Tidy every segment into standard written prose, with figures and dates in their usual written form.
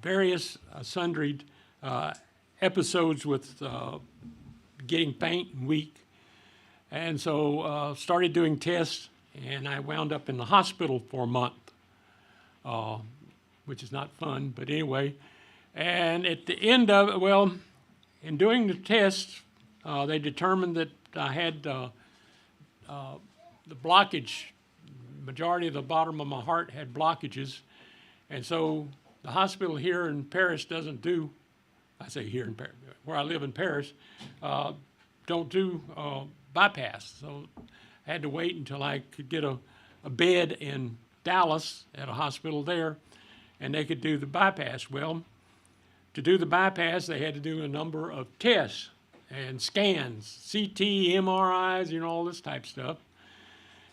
various sundry episodes with getting faint and weak. And so started doing tests, and I wound up in the hospital for a month, which is not fun, but anyway. And at the end of it, well, in doing the tests, they determined that I had the blockage. Majority of the bottom of my heart had blockages. And so the hospital here in Paris doesn't do, I say here in Paris, where I live in Paris, don't do bypass. So I had to wait until I could get a bed in Dallas at a hospital there, and they could do the bypass. Well, to do the bypass, they had to do a number of tests and scans, CT, MRIs, you know, all this type of stuff.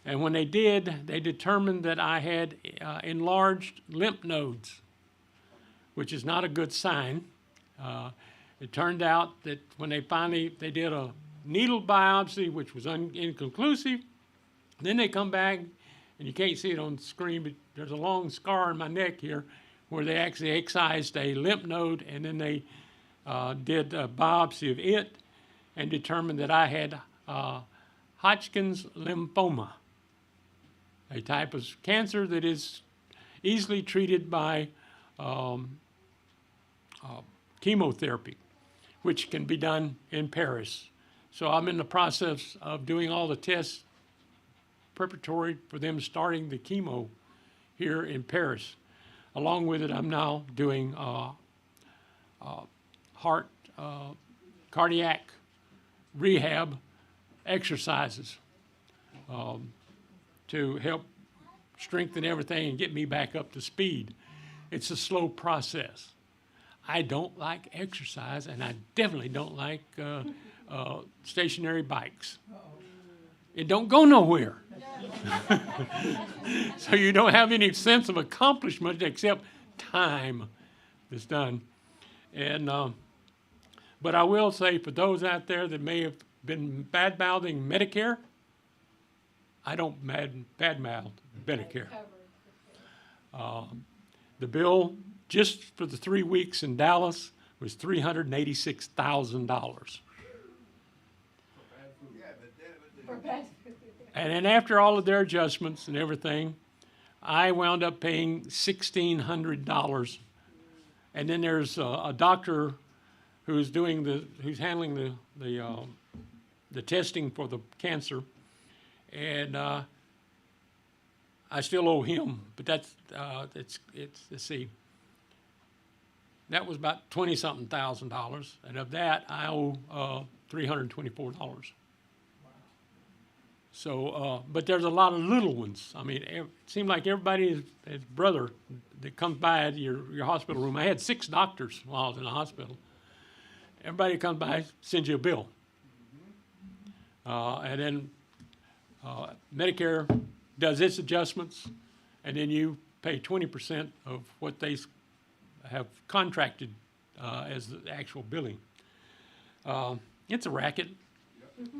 And when they did, they determined that I had enlarged lymph nodes, which is not a good sign. It turned out that when they did a needle biopsy, which was inconclusive. Then they come back, and you can't see it on the screen, but there's a long scar in my neck here where they actually excised a lymph node, and then they did a biopsy of it and determined that I had Hodgkin's lymphoma, a type of cancer that is easily treated by chemotherapy, which can be done in Paris. So I'm in the process of doing all the tests preparatory for them starting the chemo here in Paris. Along with it, I'm now doing heart, cardiac rehab exercises to help strengthen everything and get me back up to speed. It's a slow process. I don't like exercise, and I definitely don't like stationary bikes. It don't go nowhere. So you don't have any sense of accomplishment except time that's done. And but I will say, for those out there that may have been bad-mouthing Medicare, I don't bad-mouth Medicare. The bill just for the 3 weeks in Dallas was $386,000. And then after all of their adjustments and everything, I wound up paying $1,600. And then there's a doctor who's handling the testing for the cancer, and I still owe him. But that's let's see. That was about $20-something thousand, and of that I owe $324. So, but there's a lot of little ones. I mean, it seemed like everybody, his brother that comes by your hospital room. I had 6 doctors while I was in the hospital. Everybody that comes by sends you a bill. And then Medicare does its adjustments, and then you pay 20% of what they have contracted as the actual billing. It's a racket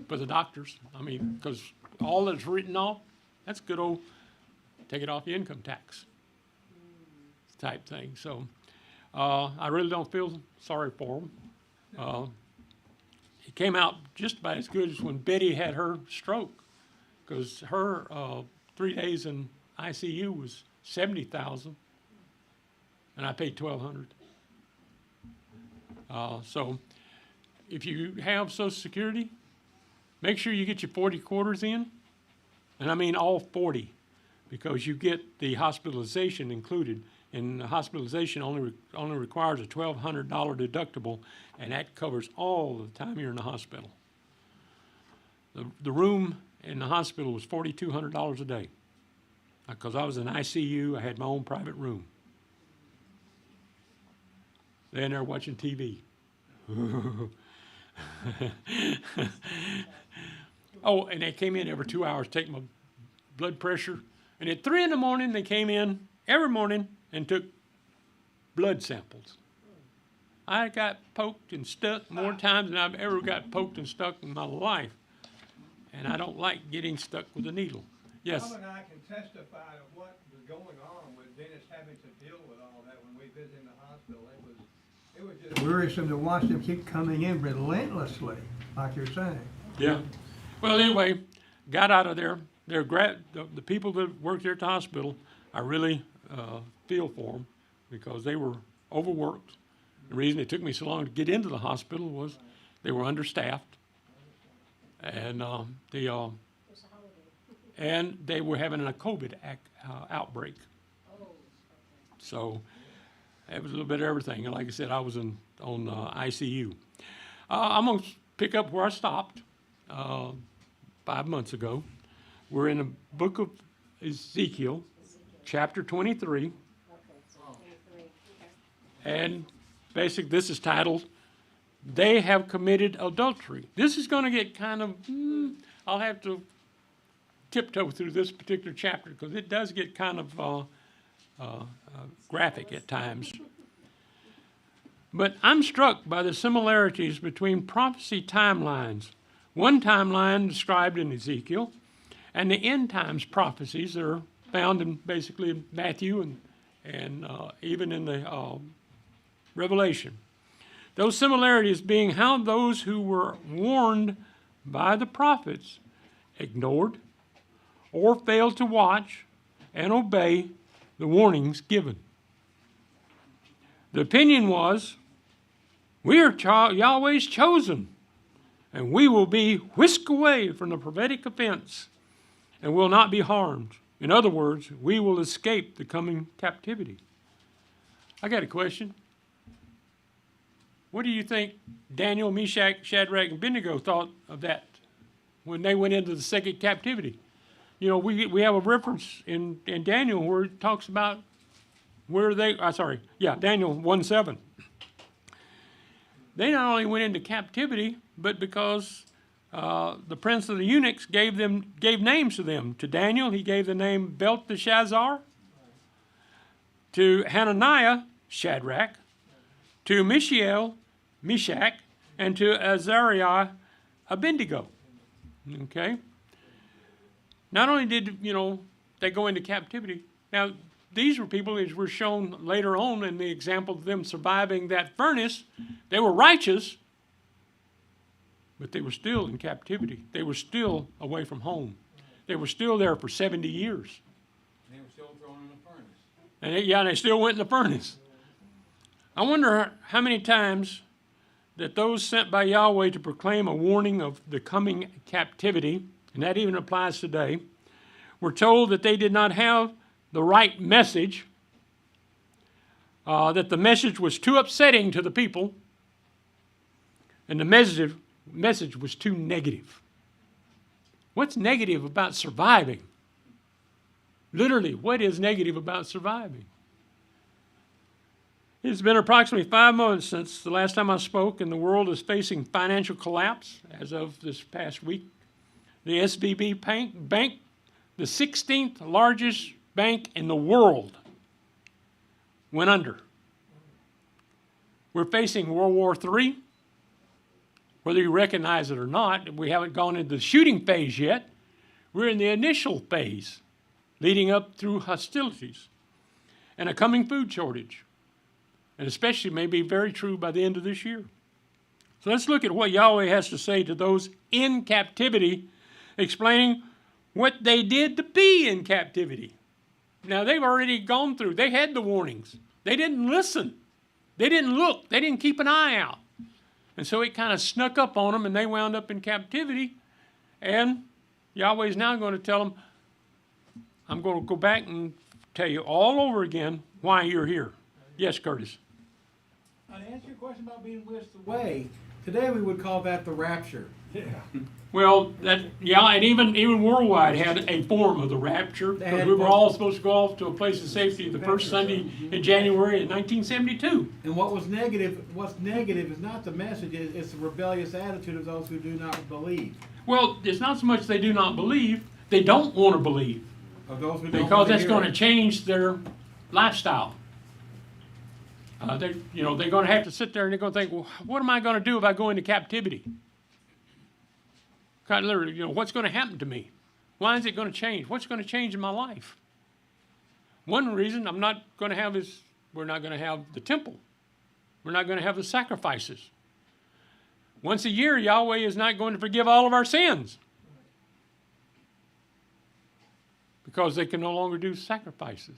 for the doctors. I mean, because all that's written off, that's good old take it off your income tax type thing. So I really don't feel sorry for them. It came out just about as good as when Betty had her stroke, because her 3 days in ICU was $70,000, and I paid $1,200. So if you have Social Security, make sure you get your 40 quarters in, and I mean all 40, because you get the hospitalization included, and the hospitalization only requires a $1,200 deductible, and that covers all the time you're in the hospital. The room in the hospital was $4,200 a day, because I was in ICU. I had my own private room. They're in there watching TV. Oh, and they came in every 2 hours to take my blood pressure. And at 3 in the morning, they came in every morning and took blood samples. I got poked and stuck more times than I've ever got poked and stuck in my life. And I don't like getting stuck with a needle. Yes? Tom and I can testify to what was going on with Dennis having to deal with all that when we visited in the hospital. hospital. It was just wearisome to watch them keep coming in relentlessly, like you're saying. Yeah. Well, anyway, got out of there. The people that worked there at the hospital, I really feel for them because they were overworked. The reason it took me so long to get into the hospital was they were understaffed, and they were having a COVID outbreak. So it was a little bit of everything. And like I said, I was on ICU. I'm going to pick up where I stopped 5 months ago. We're in the book of Ezekiel, chapter 23. And basically, this is titled, They Have Committed Adultery. This is going to get kind of, I'll have to tiptoe through this particular chapter because it does get kind of graphic at times. But I'm struck by the similarities between prophecy timelines. One timeline described in Ezekiel and the end times prophecies that are found in basically Matthew and even in the Revelation. Those similarities being how those who were warned by the prophets ignored or failed to watch and obey the warnings given. The opinion was, we are Yahweh's chosen, and we will be whisked away from the prophetic offense and will not be harmed. In other words, we will escape the coming captivity. I got a question. What do you think Daniel, Meshach, Shadrach, and Abednego thought of that when they went into the second captivity? You know, we have a reference in Daniel where it talks about where they, Daniel 1:7. They not only went into captivity, but because the prince of the eunuchs gave names to them. To Daniel, he gave the name Belteshazzar. To Hananiah, Shadrach. To Mishael, Meshach. And to Azariah, Abednego. Okay? Not only did, they go into captivity. Now, these were people, as were shown later on in the example of them surviving that furnace. They were righteous, but they were still in captivity. They were still away from home. They were still there for 70 years. And they were still thrown in the furnace. And they still went in the furnace. I wonder how many times that those sent by Yahweh to proclaim a warning of the coming captivity, and that even applies today, were told that they did not have the right message, that the message was too upsetting to the people, and the message was too negative. What's negative about surviving? Literally, what is negative about surviving? It's been approximately 5 months since the last time I spoke, and the world is facing financial collapse as of this past week. The SVB Bank, the 16th largest bank in the world, went under. We're facing World War III. Whether you recognize it or not, we haven't gone into the shooting phase yet. We're in the initial phase, leading up through hostilities and a coming food shortage. And especially may be very true by the end of this year. So let's look at what Yahweh has to say to those in captivity, explaining what they did to be in captivity. Now, they've already gone through. They had the warnings. They didn't listen. They didn't look. They didn't keep an eye out. And so it kind of snuck up on them, and they wound up in captivity. And Yahweh is now going to tell them, I'm going to go back and tell you all over again why you're here. Yes, Curtis. Now, to answer your question about being whisked away, today we would call that the rapture. Yeah. Well, and even worldwide had a form of the rapture, because we were all supposed to go off to a place of safety the first Sunday in January in 1972. And what's negative is not the message, it's the rebellious attitude of those who do not believe. Well, it's not so much they do not believe, they don't want to believe. Of those who don't Because that's going to change their lifestyle. They're going to have to sit there and they're going to think, well, what am I going to do if I go into captivity? Kind of literally, what's going to happen to me? Why is it going to change? What's going to change in my life? One reason we're not going to have the temple We're not going to have the sacrifices. Once a year, Yahweh is not going to forgive all of our sins because they can no longer do sacrifices.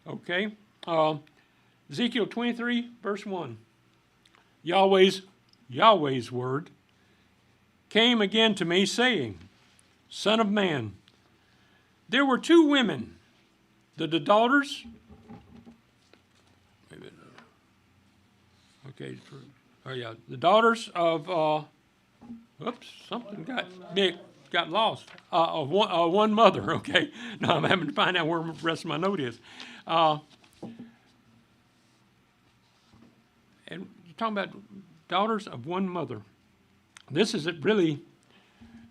Okay? Ezekiel 23, verse 1. Yahweh's word came again to me, saying, Son of man, there were two women, the daughters. Okay, the daughters of. Something got lost. Of one mother. Okay, now I'm having to find out where the rest of my note is. And you're talking about daughters of one mother. This is really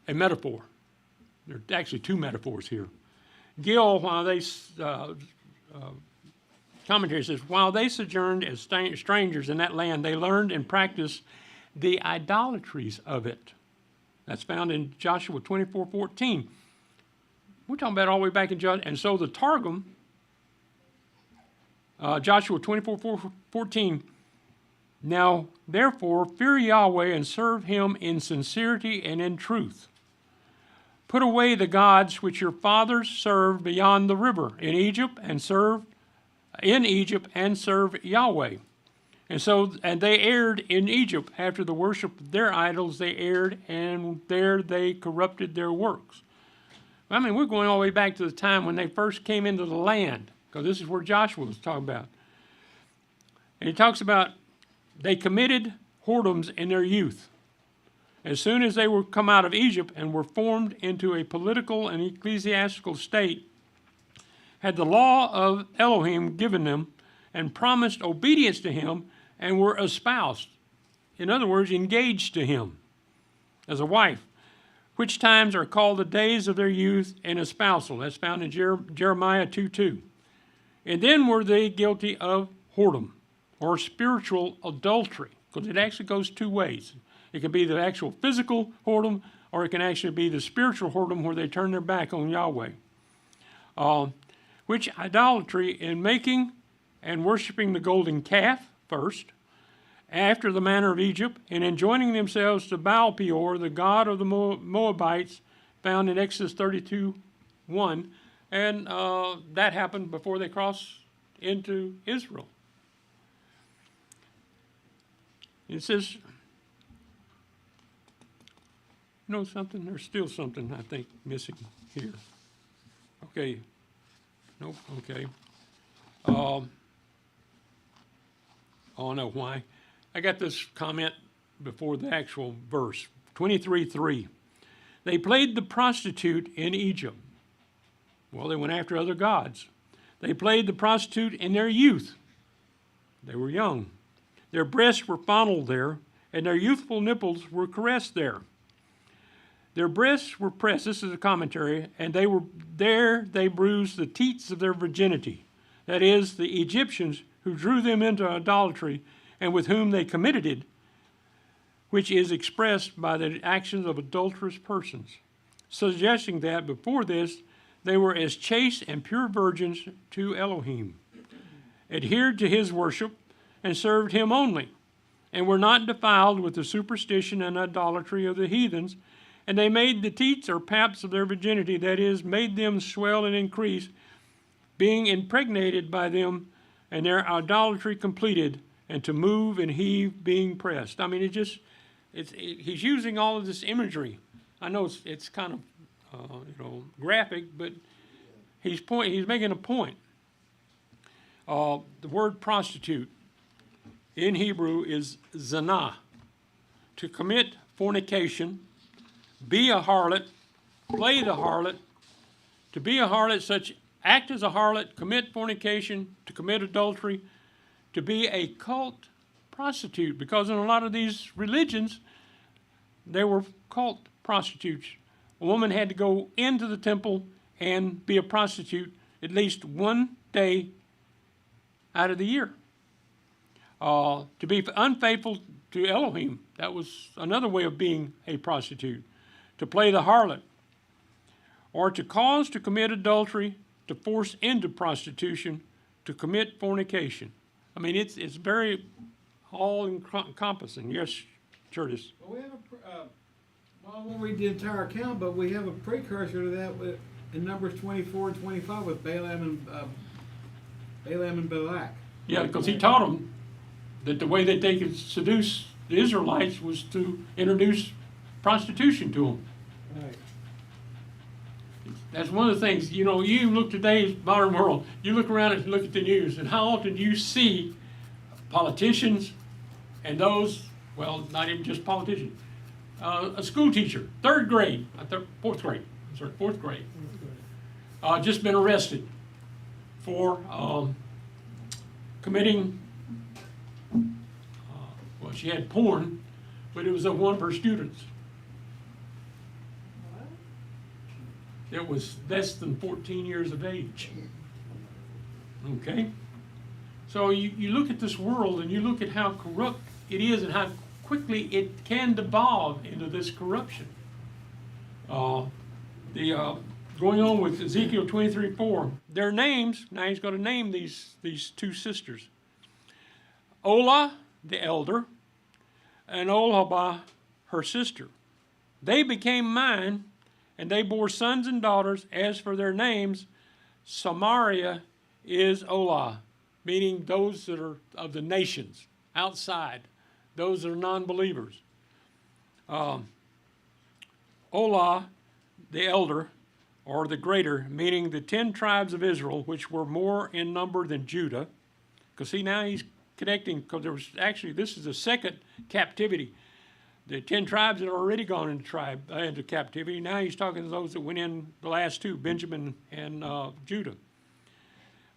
a metaphor. There are actually two metaphors here. Gill, while they commentary says, while they sojourned as strangers in that land, they learned and practiced the idolatries of it. That's found in Joshua 24:14. We're talking about all the way back in Joshua. And so the Targum, Joshua 24:14. Now, therefore, fear Yahweh and serve him in sincerity and in truth. Put away the gods which your fathers served beyond the river in Egypt and serve Yahweh. And they erred in Egypt after the worship of their idols. They erred, and there they corrupted their works. I mean, we're going all the way back to the time when they first came into the land, because this is where Joshua was talking about. And he talks about they committed whoredoms in their youth. As soon as they were come out of Egypt and were formed into a political and ecclesiastical state, had the law of Elohim given them and promised obedience to him and were espoused. In other words, engaged to him as a wife, which times are called the days of their youth and espousal. That's found in Jeremiah 2:2. And then were they guilty of whoredom or spiritual adultery, because it actually goes two ways. It can be the actual physical whoredom, or it can actually be the spiritual whoredom where they turn their back on Yahweh. Which idolatry in making and worshiping the golden calf first, after the manner of Egypt, and in joining themselves to Baal Peor, the god of the Moabites, found in Exodus 32:1, and that happened before they crossed into Israel. It says, you know something? There's still something, I think, missing here. Okay. Nope, okay. Oh, I know why. I got this comment before the actual verse, 23:3. They played the prostitute in Egypt. Well, they went after other gods. They played the prostitute in their youth. They were young. Their breasts were fondled there, and their youthful nipples were caressed there. Their breasts were pressed, this is a commentary, and they bruised the teats of their virginity. That is, the Egyptians who drew them into idolatry and with whom they committed it, which is expressed by the actions of adulterous persons, suggesting that before this they were as chaste and pure virgins to Elohim, adhered to his worship, and served him only, and were not defiled with the superstition and idolatry of the heathens, and they made the teats or paps of their virginity, that is, made them swell and increase, being impregnated by them, and their idolatry completed, and to move and heave, being pressed. I mean, he's using all of this imagery. I know it's kind of graphic, but he's making a point. The word prostitute in Hebrew is zanah, to commit fornication, be a harlot, play the harlot, to be a harlot, act as a harlot, commit fornication, to commit adultery, to be a cult prostitute, because in a lot of these religions, they were cult prostitutes. A woman had to go into the temple and be a prostitute at least one day out of the year. To be unfaithful to Elohim, that was another way of being a prostitute. To play the harlot, or to cause to commit adultery, to force into prostitution, to commit fornication. I mean, it's very all encompassing. Yes, Curtis. Well, we have well, I won't read the entire account, but we have a precursor to that in Numbers 24 and 25 with Balaam and Balak. Yeah, because he taught them that the way that they could seduce the Israelites was to introduce prostitution to them. Right. That's one of the things, you know, you look today's modern world, you look around and look at the news, and how often do you see politicians and those, well, not even just politicians, a school teacher, fourth grade, just been arrested for committing, well, she had porn, but it was of one of her students. It was less than 14 years of age. Okay? So you look at this world and you look at how corrupt it is and how quickly it can devolve into this corruption. Going on with Ezekiel 23:4, their names, now he's going to name these two sisters. Olah, the elder, and Olah, her sister. They became mine, and they bore sons and daughters. As for their names, Samaria is Olah, meaning those that are of the nations, outside, those that are non-believers. Olah, the elder, or the greater, meaning the 10 tribes of Israel, which were more in number than Judah. Because see, now he's connecting, because there was actually, this is the second captivity. The 10 tribes had already gone into captivity. Now he's talking to those that went in the last two, Benjamin and Judah.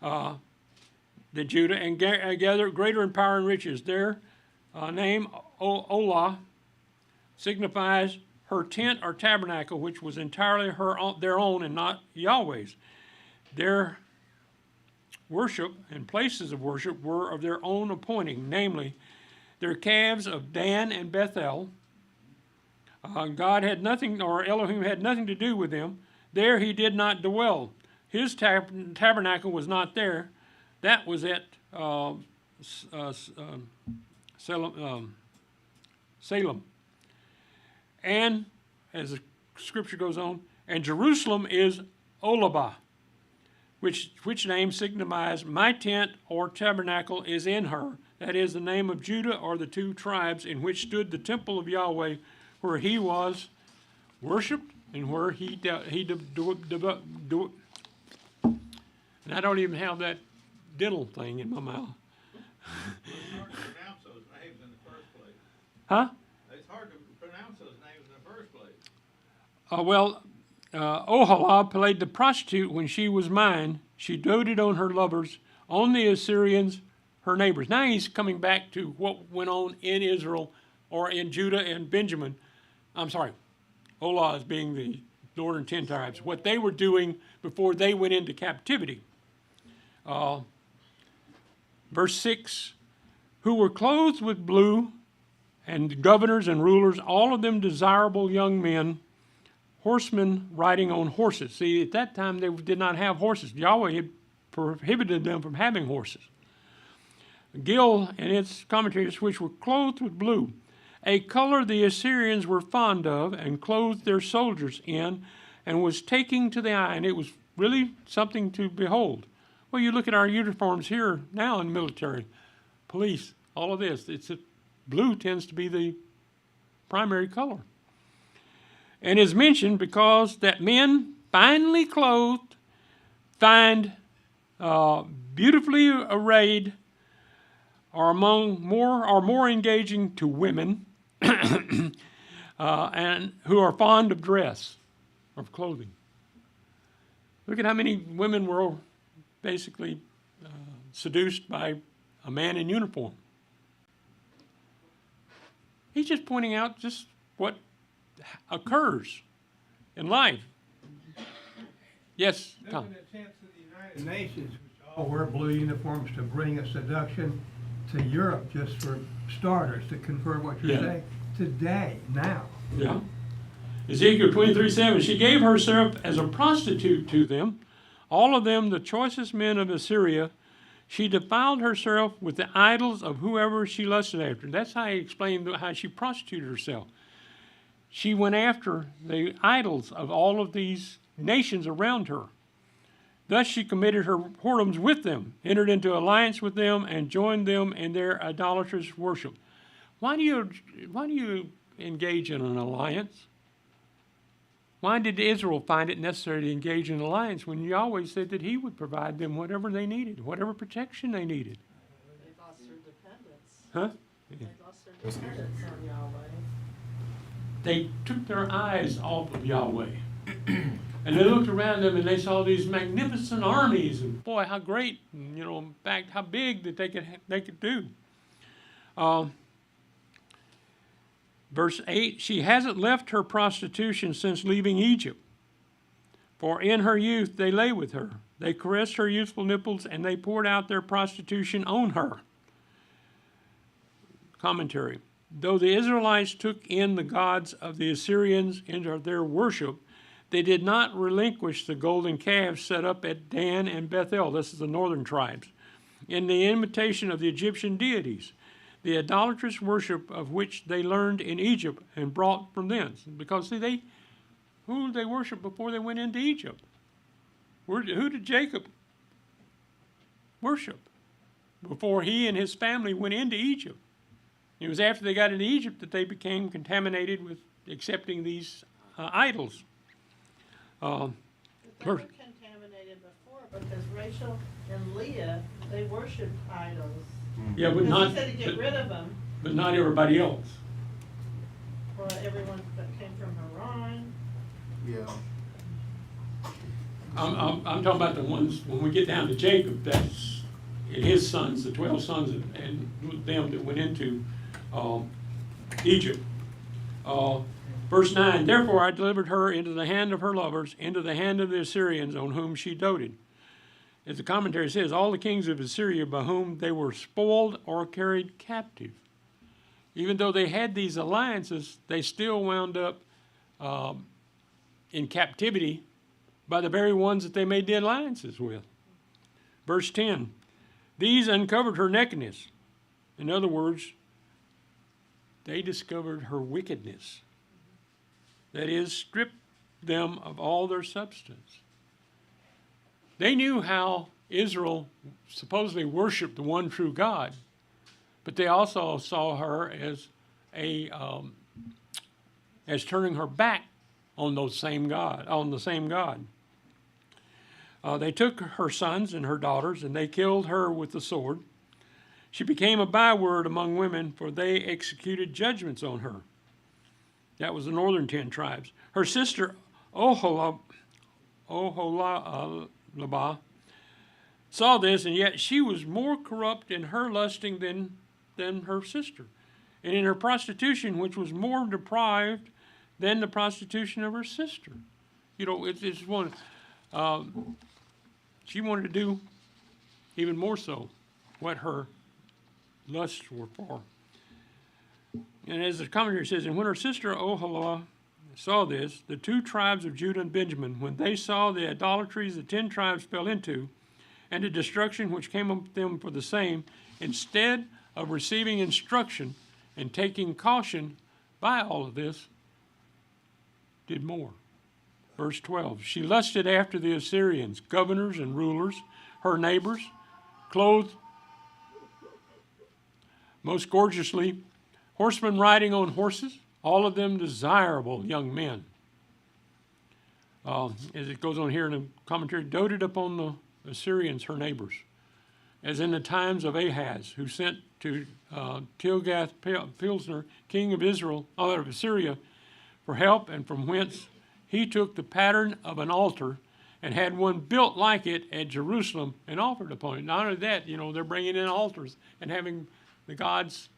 The Judah, and gather greater in power and riches. Their name, Olah, signifies her tent or tabernacle, which was entirely their own and not Yahweh's. Their worship and places of worship were of their own appointing, namely, their calves of Dan and Bethel. God had nothing, or Elohim had nothing to do with them. There he did not dwell. His tabernacle was not there. That was at Salem. And, as the scripture goes on, and Jerusalem is Olah, which name signifies my tent or tabernacle is in her. That is the name of Judah, or the two tribes in which stood the temple of Yahweh, where he was worshipped and where and I don't even have that dental thing in my mouth. It's hard to pronounce those names in the first place. Huh? It's hard to pronounce those names in the first place. Olah played the prostitute when she was mine. She doted on her lovers, on the Assyrians, her neighbors. Now he's coming back to what went on in Israel or in Judah and Benjamin. I'm sorry, Olah is being the northern 10 tribes, what they were doing before they went into captivity. Verse 6, who were clothed with blue, and governors and rulers, all of them desirable young men, horsemen riding on horses. See, at that time they did not have horses. Yahweh had prohibited them from having horses. Gil and its commentators, which were clothed with blue, a color the Assyrians were fond of and clothed their soldiers in, and was taking to the eye, and it was really something to behold. Well, you look at our uniforms here now in military, police, all of this. Blue tends to be the primary color. And is mentioned because that men finely clothed, beautifully arrayed, are more engaging to women, and who are fond of dress, of clothing. Look at how many women were basically seduced by a man in uniform. He's just pointing out just what occurs in life. Yes, Tom. There's an attempt to the United Nations, which all wear blue uniforms, to bring a seduction to Europe, just for starters, to confirm what you're saying today, now. Yeah. Ezekiel 23:7, she gave herself as a prostitute to them, all of them the choicest men of Assyria. She defiled herself with the idols of whoever she lusted after. That's how he explained how she prostituted herself. She went after the idols of all of these nations around her. Thus she committed her whoredoms with them, entered into alliance with them, and joined them in their idolatrous worship. Why do you engage in an alliance? Why did Israel find it necessary to engage in an alliance when Yahweh said that he would provide them whatever they needed, whatever protection they needed? They lost their dependence. Huh? They lost their dependence on Yahweh. They took their eyes off of Yahweh. And they looked around them and they saw these magnificent armies, and boy, how great, and, in fact, how big that they could do. Verse 8, she hasn't left her prostitution since leaving Egypt. For in her youth they lay with her. They caressed her youthful nipples, and they poured out their prostitution on her. Commentary. Though the Israelites took in the gods of the Assyrians into their worship, they did not relinquish the golden calves set up at Dan and Bethel. This is the northern tribes. In the imitation of the Egyptian deities, the idolatrous worship of which they learned in Egypt and brought from thence. Because, see, who did they worship before they went into Egypt? Who did Jacob worship before he and his family went into Egypt? It was after they got into Egypt that they became contaminated with accepting these idols. But they were contaminated before because Rachel and Leah, they worshipped idols. Yeah, but Because not, he said to get rid of them, but not everybody else. or everyone that came from Haran. Yeah. I'm talking about the ones, when we get down to Jacob, that's his sons, the 12 sons, and them that went into Egypt. Verse 9, therefore I delivered her into the hand of her lovers, into the hand of the Assyrians on whom she doted. As the commentary says, all the kings of Assyria by whom they were spoiled or carried captive. Even though they had these alliances, they still wound up in captivity by the very ones that they made the alliances with. Verse 10, these uncovered her nakedness. In other words, they discovered her wickedness. That is, stripped them of all their substance. They knew how Israel supposedly worshiped the one true God, but they also saw her as as turning her back on the same God. They took her sons and her daughters, and they killed her with the sword. She became a byword among women, for they executed judgments on her. That was the northern 10 tribes. Her sister Olah saw this, and yet she was more corrupt in her lusting than her sister, and in her prostitution, which was more depraved than the prostitution of her sister. It's one. She wanted to do even more so what her lusts were for. And as the commentary says, and when her sister Olah saw this, the 2 tribes of Judah and Benjamin, when they saw the idolatries the 10 tribes fell into, and the destruction which came on them for the same, instead of receiving instruction and taking caution by all of this, did more. Verse 12, she lusted after the Assyrians, governors and rulers, her neighbors, clothed most gorgeously, horsemen riding on horses, all of them desirable young men. As it goes on here in the commentary, doted upon the Assyrians, her neighbors, as in the times of Ahaz, who sent to Tilgath-Pilneser, king of Assyria, for help, and from whence he took the pattern of an altar and had one built like it at Jerusalem and offered upon it. Not only that, they're bringing in altars and having the gods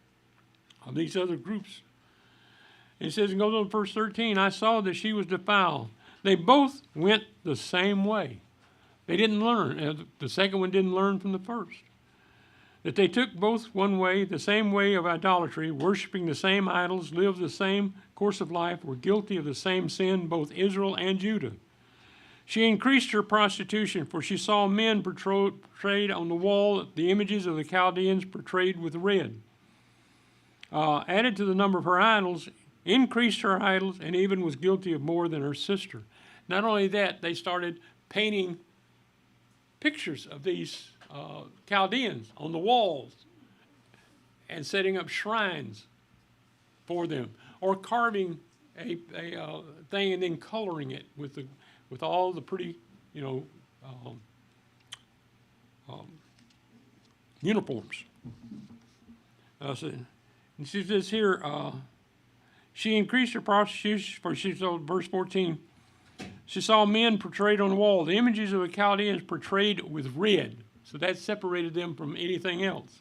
of these other groups. It says in goes on verse 13, I saw that she was defiled. They both went the same way. They didn't learn. The second one didn't learn from the first. That they took both one way, the same way of idolatry, worshiping the same idols, lived the same course of life, were guilty of the same sin, both Israel and Judah. She increased her prostitution, for she saw men portrayed on the wall, the images of the Chaldeans portrayed with red. Added to the number of her idols, increased her idols, and even was guilty of more than her sister. Not only that, they started painting pictures of these Chaldeans on the walls and setting up shrines for them, or carving a thing and then coloring it with all the pretty, uniforms. And she says here, she increased her prostitution, for she saw, verse 14, she saw men portrayed on the wall, the images of the Chaldeans portrayed with red. So that separated them from anything else.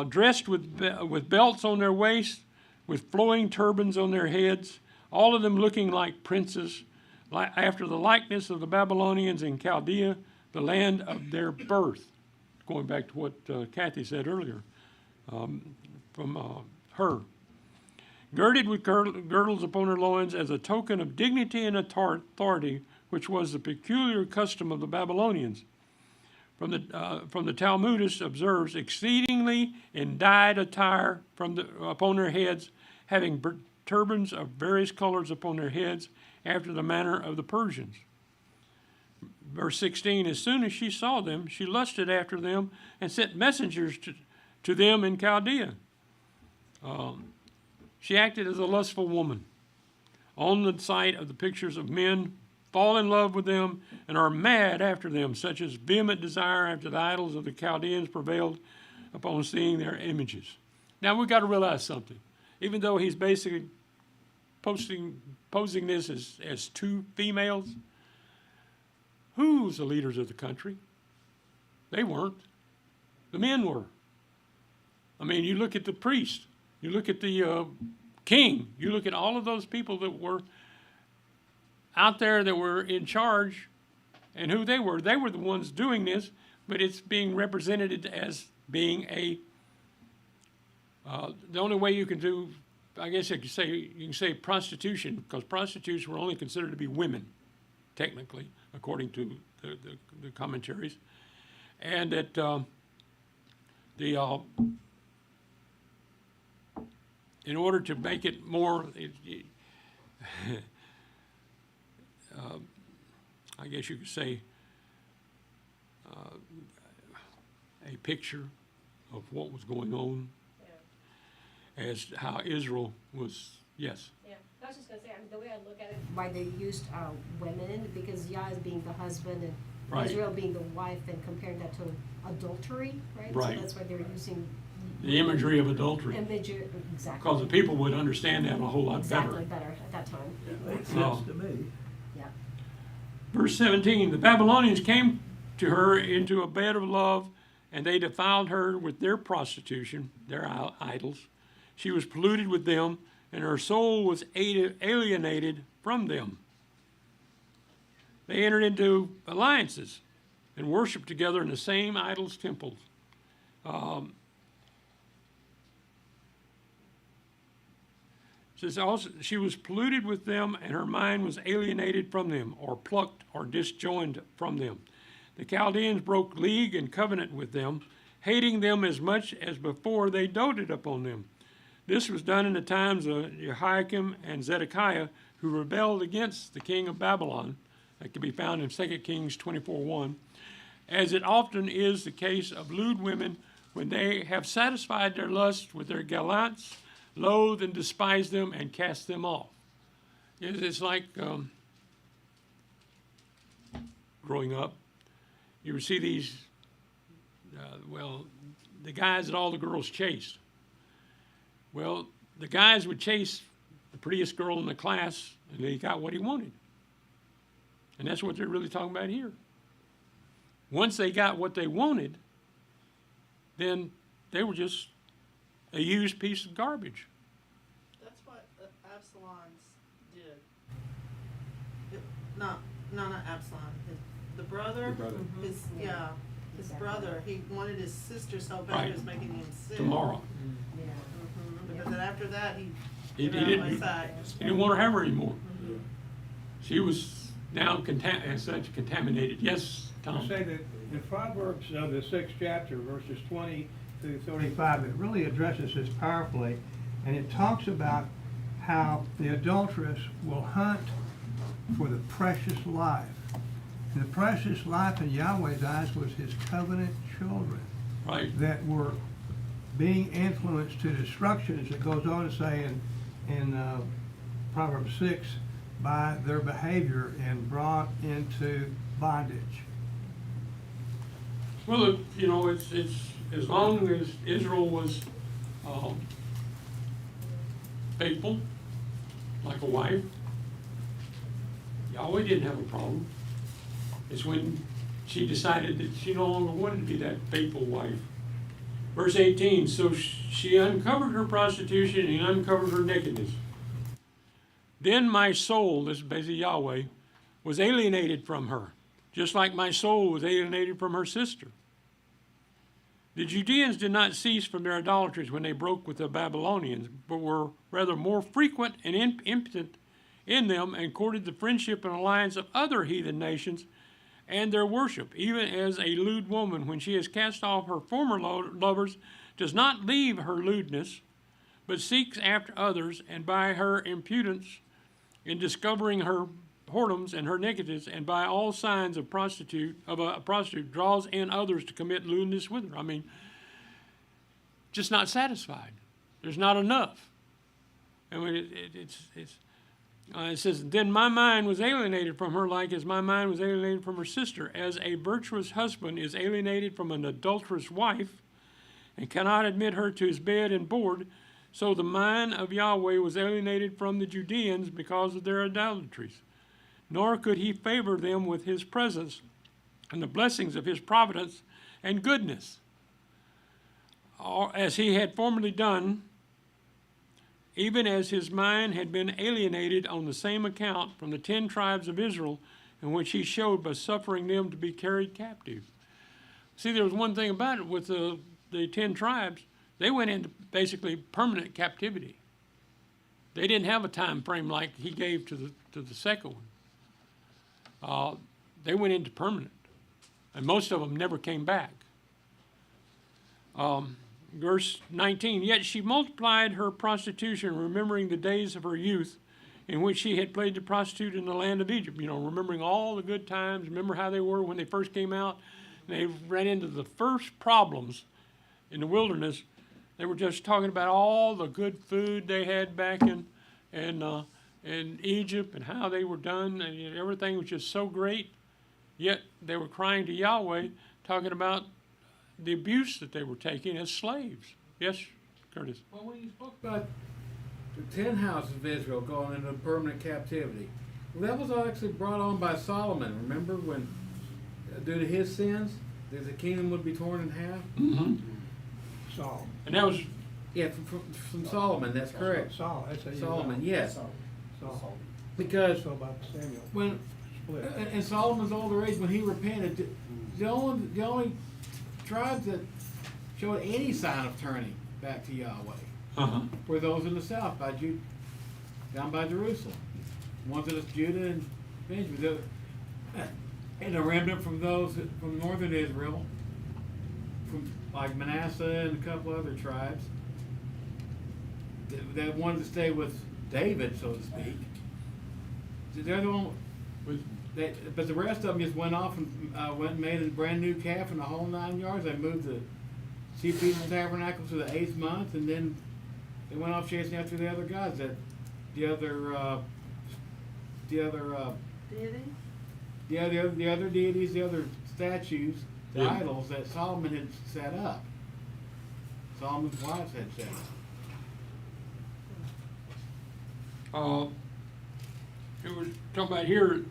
Dressed with belts on their waists, with flowing turbans on their heads, all of them looking like princes, after the likeness of the Babylonians in Chaldea, the land of their birth. Going back to what Kathy said earlier from her. Girded with girdles upon her loins as a token of dignity and authority, which was the peculiar custom of the Babylonians. From the Talmudist observes, exceedingly in dyed attire upon their heads, having turbans of various colors upon their heads, after the manner of the Persians. Verse 16, as soon as she saw them, she lusted after them and sent messengers to them in Chaldea. She acted as a lustful woman. On the sight of the pictures of men, fall in love with them and are mad after them, such as vehement desire after the idols of the Chaldeans prevailed upon seeing their images. Now we've got to realize something. Even though he's basically posing this as two females, who's the leaders of the country? They weren't. The men were. I mean, you look at the priest, you look at the king, you look at all of those people that were out there that were in charge, and who they were. They were the ones doing this, but it's being represented as being the only way you can do, I guess you can say prostitution, because prostitutes were only considered to be women, technically, according to the commentaries, and that in order to make it more, I guess you could say, a picture of what was going on, as how Israel was, yes. Yeah, I was just gonna say, I mean, the way I look at it, why they used women, because Yah is being the husband and Right. Israel being the wife, and comparing that to adultery, right? Right. So that's why they were using The imagery of adultery, imagery, exactly. because the people would understand that a whole lot Exactly, better. better at that time. Makes Oh. sense to me. Yeah. Verse 17, the Babylonians came to her into a bed of love, and they defiled her with their prostitution, their idols. She was polluted with them, and her soul was alienated from them. They entered into alliances and worshiped together in the same idols' temples. Says also, she was polluted with them, and her mind was alienated from them, or plucked or disjoined from them. The Chaldeans broke league and covenant with them, hating them as much as before they doted upon them. This was done in the times of Jehoiakim and Zedekiah, who rebelled against the king of Babylon. That can be found in 2 Kings 24:1. As it often is the case of lewd women, when they have satisfied their lust with their gallants, loathe and despise them and cast them off. It's like growing up, you would see these, the guys that all the girls chased. Well, the guys would chase the prettiest girl in the class, and they got what he wanted. And that's what they're really talking about here. Once they got what they wanted, then they were just a used piece of garbage. That's what the Absalom's did. Not Absalom. The brother. The brother. His Exactly. brother. He wanted his sister so bad Right. it was making him sick. Tomorrow. Yeah. Because then after that he He got out of my didn't, sight. he didn't want to have her anymore. She was now as such contaminated. Yes, I Tom? say that in Proverbs, the 6th chapter, verses 20 through 35, it really addresses this powerfully, and it talks about how the adulteress will hunt for the precious life. And the precious life in Yahweh's eyes was his covenant children Right. that were being influenced to destruction, as it goes on to say in Proverbs 6, by their behavior and brought into bondage. Well, you know, it's as long as Israel was faithful, like a wife, Yahweh didn't have a problem. It's when she decided that she no longer wanted to be that faithful wife. Verse 18, so she uncovered her prostitution and uncovered her nakedness. Then my soul, this is basically Yahweh, was alienated from her, just like my soul was alienated from her sister. The Judeans did not cease from their idolatries when they broke with the Babylonians, but were rather more frequent and impotent in them, and courted the friendship and alliance of other heathen nations and their worship, even as a lewd woman, when she has cast off her former lovers, does not leave her lewdness, but seeks after others, and by her impudence in discovering her whoredoms and her nakedness, and by all signs of a prostitute, draws in others to commit lewdness with her. I mean, just not satisfied. There's not enough. I mean, it says, then my mind was alienated from her, like as my mind was alienated from her sister. As a virtuous husband is alienated from an adulterous wife, and cannot admit her to his bed and board, so the mind of Yahweh was alienated from the Judeans because of their idolatries. Nor could he favor them with his presence and the blessings of his providence and goodness, as he had formerly done, even as his mind had been alienated on the same account from the 10 tribes of Israel, in which he showed by suffering them to be carried captive. See, there was one thing about it with the 10 tribes. They went into basically permanent captivity. They didn't have a time frame like he gave to the second one. They went into permanent, and most of them never came back. Verse 19, yet she multiplied her prostitution, remembering the days of her youth, in which she had played the prostitute in the land of Egypt. You know, remembering all the good times, remember how they were when they first came out. And they ran into the first problems in the wilderness. They were just talking about all the good food they had back in Egypt and how they were done, and everything was just so great. Yet they were crying to Yahweh, talking about the abuse that they were taking as slaves. Yes, Curtis? Well, when you spoke about the 10 houses of Israel going into permanent captivity, well, that was actually brought on by Solomon. Remember when, due to his sins, the kingdom would be torn in half? Mm-hmm. Saul. And that was, Yeah, from Solomon, that's correct. Saul, that's how you Solomon, know. yes. Saul. Because So about Samuel. when, Split. in Solomon's older age, when he repented, the only tribes that showed any sign of turning back to Yahweh were those in the south, down by Jerusalem. Ones that is Judah and Benjamin. And a remnant from those from northern Israel, from like Manasseh and a couple other tribes that wanted to stay with David, so to speak. They're the one. But the rest of them just went off and went and made a brand new calf and the whole 9 yards. They moved the Chief Priest's tabernacle to the 8th month, and then they went off chasing after the other gods. The other deities, the other statues, the idols that Solomon had set up. Solomon's wives had set up. it was talking about here,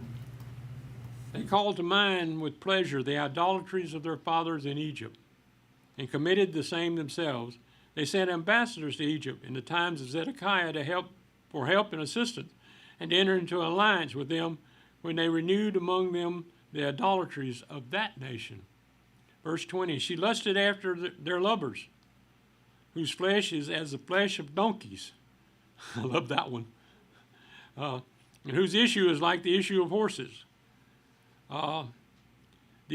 they called to mind with pleasure the idolatries of their fathers in Egypt, and committed the same themselves. They sent ambassadors to Egypt in the times of Zedekiah to help and assistance, and to enter into alliance with them when they renewed among them the idolatries of that nation. Verse 20, she lusted after their lovers, whose flesh is as the flesh of donkeys. I love that one. And whose issue is like the issue of horses. The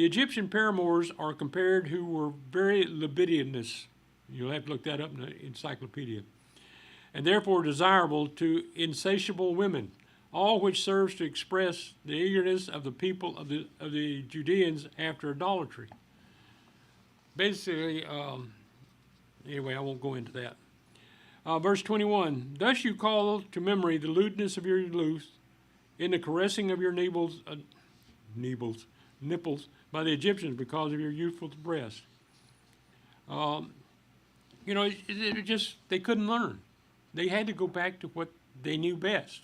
Egyptian paramours are compared who were very libidinous. You'll have to look that up in the encyclopedia. And therefore desirable to insatiable women, all which serves to express the eagerness of the people of the Judeans after idolatry. Basically, anyway, I won't go into that. Verse 21, thus you call to memory the lewdness of your youth in the caressing of your nipples by the Egyptians because of your youthful breast. They couldn't learn. They had to go back to what they knew best.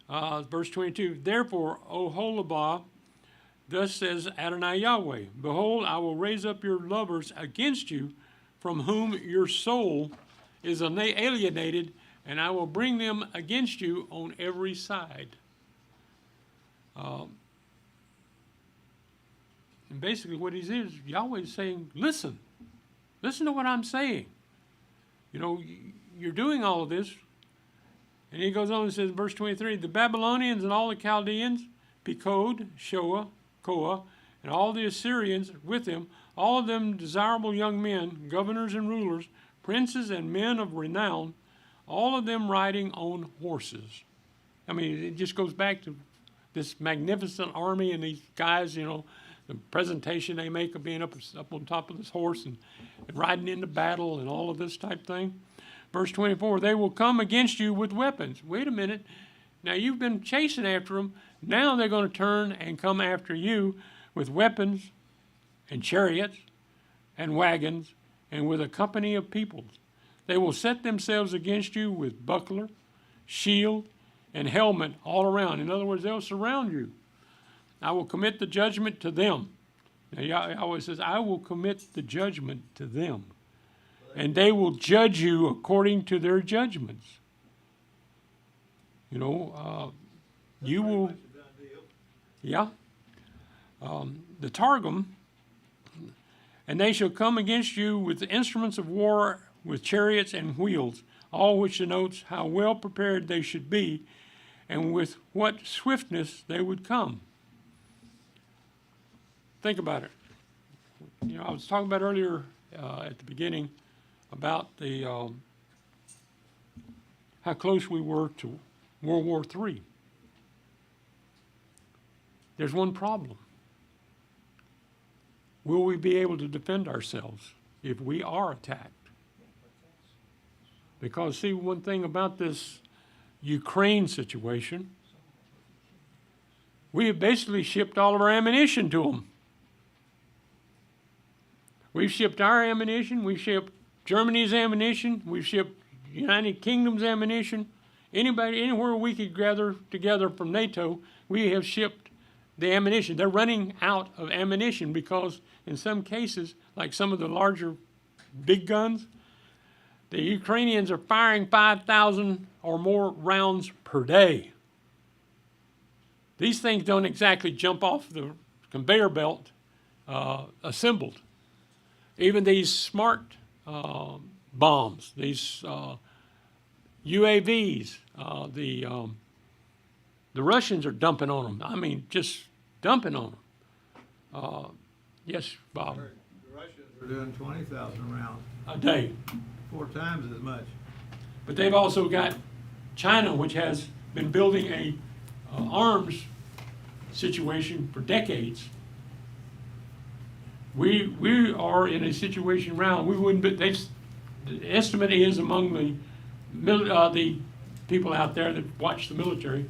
Verse 22, therefore, O Olah, thus says Adonai Yahweh, behold, I will raise up your lovers against you, from whom your soul is alienated, and I will bring them against you on every side. And basically what he is, Yahweh is saying, listen to what I'm saying. You're doing all of this. And he goes on and says, verse 23, the Babylonians and all the Chaldeans, Pekod, Shoah, Koah, and all the Assyrians with them, all of them desirable young men, governors and rulers, princes and men of renown, all of them riding on horses. I mean, it just goes back to this magnificent army and these guys, the presentation they make of being up on top of this horse and riding into battle and all of this type thing. Verse 24, they will come against you with weapons. Wait a minute. Now you've been chasing after them. Now they're going to turn and come after you with weapons and chariots and wagons and with a company of peoples. They will set themselves against you with buckler, shield, and helmet all around. In other words, they'll surround you. I will commit the judgment to them. Now Yahweh says, I will commit the judgment to them. And they will judge you according to their judgments. You will, yeah. The Targum, and they shall come against you with the instruments of war, with chariots and wheels, all which denotes how well prepared they should be, and with what swiftness they would come. Think about it. I was talking about earlier at the beginning about how close we were to World War III. There's one problem. Will we be able to defend ourselves if we are attacked? Because, see, one thing about this Ukraine situation, we have basically shipped all of our ammunition to them. We've shipped our ammunition, we've shipped Germany's ammunition, we've shipped United Kingdom's ammunition. Anywhere we could gather together from NATO, we have shipped the ammunition. They're running out of ammunition because in some cases, like some of the larger big guns, the Ukrainians are firing 5,000 or more rounds per day. These things don't exactly jump off the conveyor belt assembled. Even these smart bombs, these UAVs, the Russians are dumping on them. I mean, just dumping on them. Yes, Bob? The Russians are doing 20,000 rounds A day. 4 times as much. But they've also got China, which has been building a arms situation for decades. We are in a situation now. We wouldn't. The estimate is among the people out there that watch the military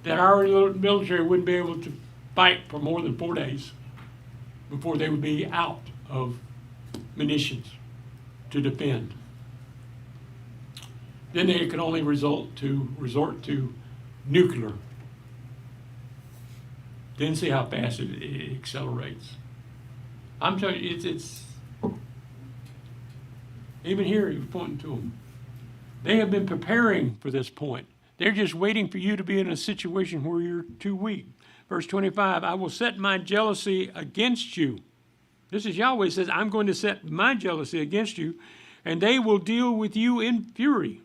that our military wouldn't be able to fight for more than 4 days before they would be out of munitions to defend. Then they could only resort to nuclear. Then see how fast it accelerates. I'm telling you, it's even here he was pointing to them. They have been preparing for this point. They're just waiting for you to be in a situation where you're too weak. Verse 25, I will set my jealousy against you. This is Yahweh says, I'm going to set my jealousy against you, and they will deal with you in fury.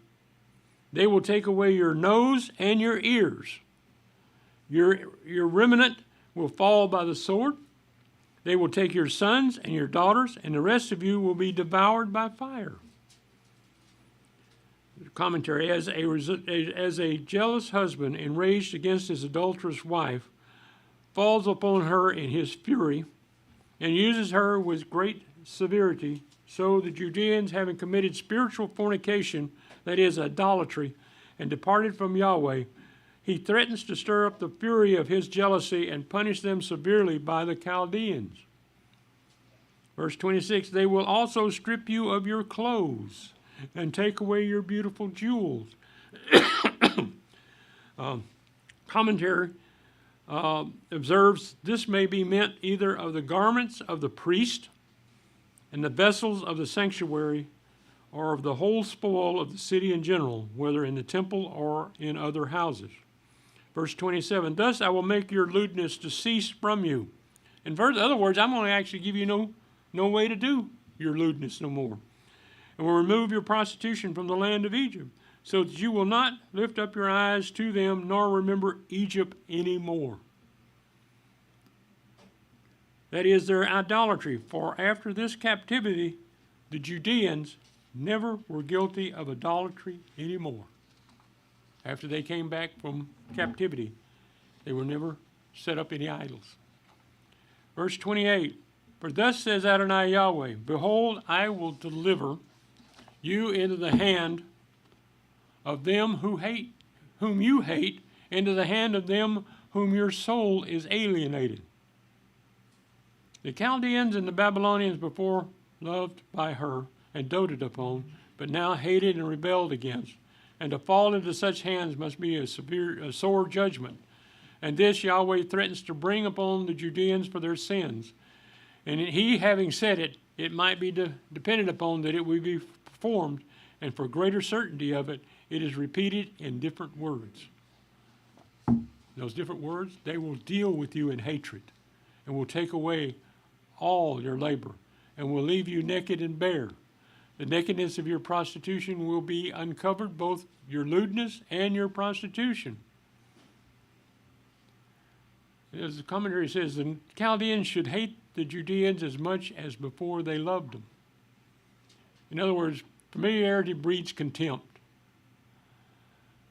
They will take away your nose and your ears. Your remnant will fall by the sword. They will take your sons and your daughters, and the rest of you will be devoured by fire. Commentary, as a jealous husband enraged against his adulterous wife falls upon her in his fury and uses her with great severity, so the Judeans, having committed spiritual fornication, that is, idolatry, and departed from Yahweh, he threatens to stir up the fury of his jealousy and punish them severely by the Chaldeans. Verse 26, they will also strip you of your clothes and take away your beautiful jewels. Commentary observes this may be meant either of the garments of the priest and the vessels of the sanctuary, or of the whole spoil of the city in general, whether in the temple or in other houses. Verse 27, thus I will make your lewdness to cease from you. In other words, I'm going to actually give you no way to do your lewdness no more. And will remove your prostitution from the land of Egypt, so that you will not lift up your eyes to them, nor remember Egypt anymore. That is their idolatry, for after this captivity, the Judeans never were guilty of idolatry anymore. After they came back from captivity, they were never set up any idols. Verse 28, for thus says Adonai Yahweh, behold, I will deliver you into the hand of them whom you hate, into the hand of them whom your soul is alienated. The Chaldeans and the Babylonians before loved by her and doted upon, but now hated and rebelled against. And to fall into such hands must be a sore judgment. And this Yahweh threatens to bring upon the Judeans for their sins. And he, having said it, it might be dependent upon that it will be performed, and for greater certainty of it, it is repeated in different words. Those different words, they will deal with you in hatred, and will take away all your labor, and will leave you naked and bare. The nakedness of your prostitution will be uncovered, both your lewdness and your prostitution. As the commentary says, the Chaldeans should hate the Judeans as much as before they loved them. In other words, familiarity breeds contempt.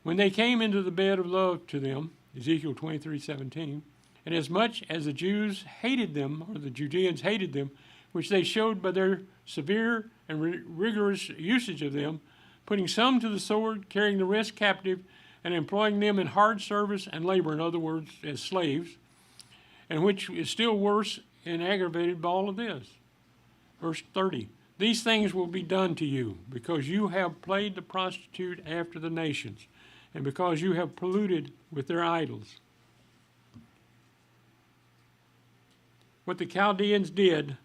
When they came into the bed of love to them, Ezekiel 23:17, and as much as the Jews hated them, or the Judeans hated them, which they showed by their severe and rigorous usage of them, putting some to the sword, carrying the rest captive, and employing them in hard service and labor, in other words, as slaves, and which is still worse and aggravated by all of this. Verse 30, these things will be done to you, because you have played the prostitute after the nations, and because you have polluted with their idols. What the Chaldeans did,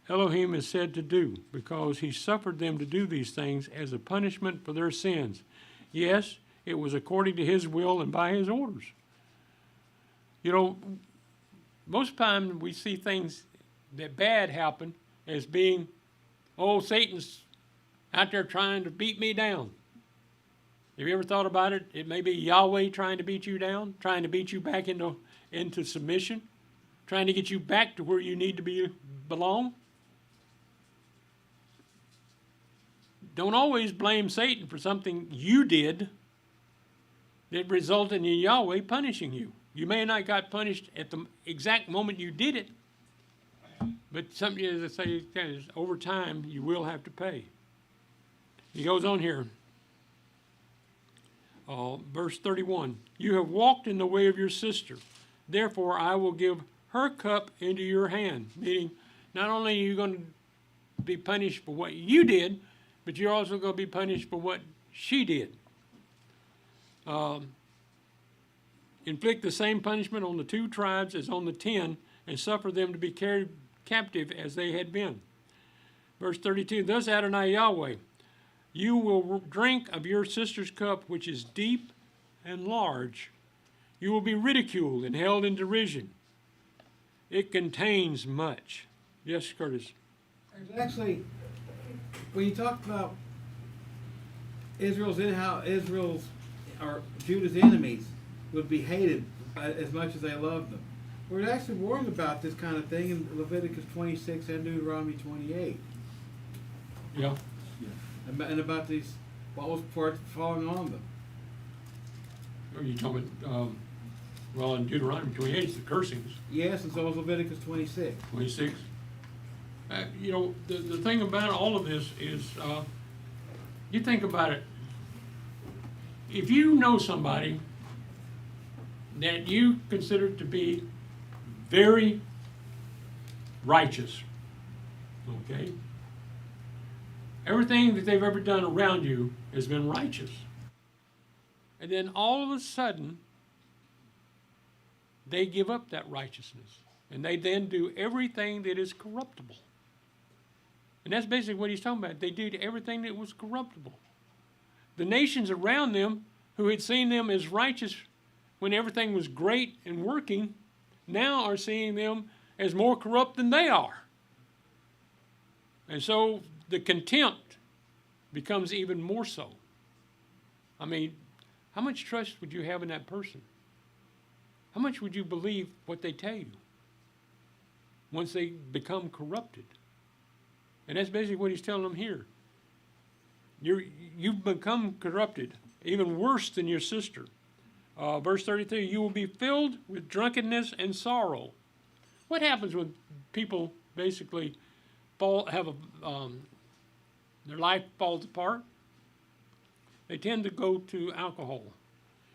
Elohim is said to do, because he suffered them to do these things as a punishment for their sins. Yes, it was according to his will and by his orders. You know, most times we see things that bad happen as being, oh, Satan's out there trying to beat me down. Have you ever thought about it? It may be Yahweh trying to beat you down, trying to beat you back into submission, trying to get you back to where you need to belong. Don't always blame Satan for something you did that resulted in Yahweh punishing you. You may not got punished at the exact moment you did it, but something, as I say, over time you will have to pay. He goes on here, verse 31. You have walked in the way of your sister, therefore I will give her cup into your hand. Meaning, not only are you going to be punished for what you did, but you're also going to be punished for what she did. Inflict the same punishment on the 2 tribes as on the 10, and suffer them to be carried captive as they had been. Verse 32, thus Adonai Yahweh, you will drink of your sister's cup, which is deep and large. You will be ridiculed and held in derision. It contains much. Yes, Curtis? Actually, when you talk about Israel's or Judah's enemies would be hated as much as they loved them. We're actually warned about this kind of thing in Leviticus 26 and Deuteronomy 28. Yeah. And about these, what was falling on them. Are you talking, well, in Deuteronomy 28, it's the cursings. Yes, and so was Leviticus 26. 26. You know, the thing about all of this is, you think about it. If you know somebody that you consider to be very righteous, okay? Everything that they've ever done around you has been righteous. And then all of a sudden, they give up that righteousness. And they then do everything that is corruptible. And that's basically what he's talking about. They did everything that was corruptible. The nations around them, who had seen them as righteous when everything was great and working, now are seeing them as more corrupt than they are. And so the contempt becomes even more so. I mean, how much trust would you have in that person? How much would you believe what they tell you once they become corrupted? And that's basically what he's telling them here. You've become corrupted, even worse than your sister. Verse 33, you will be filled with drunkenness and sorrow. What happens when people basically their life falls apart? They tend to go to alcohol.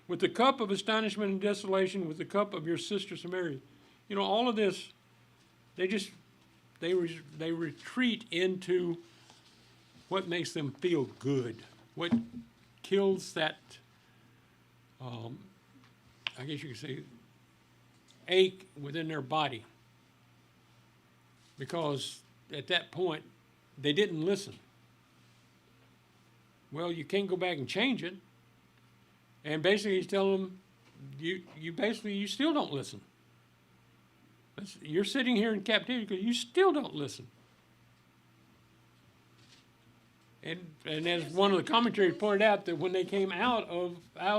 With the cup of astonishment and desolation, with the cup of your sister Samaria. You know, all of this, they retreat into what makes them feel good, what kills that, I guess you could say, ache within their body. Because at that point, they didn't listen. Well, you can't go back and change it. And basically he's telling them, you still don't listen. You're sitting here in captivity because you still don't listen. And as one of the commentaries pointed out, that when they came out of that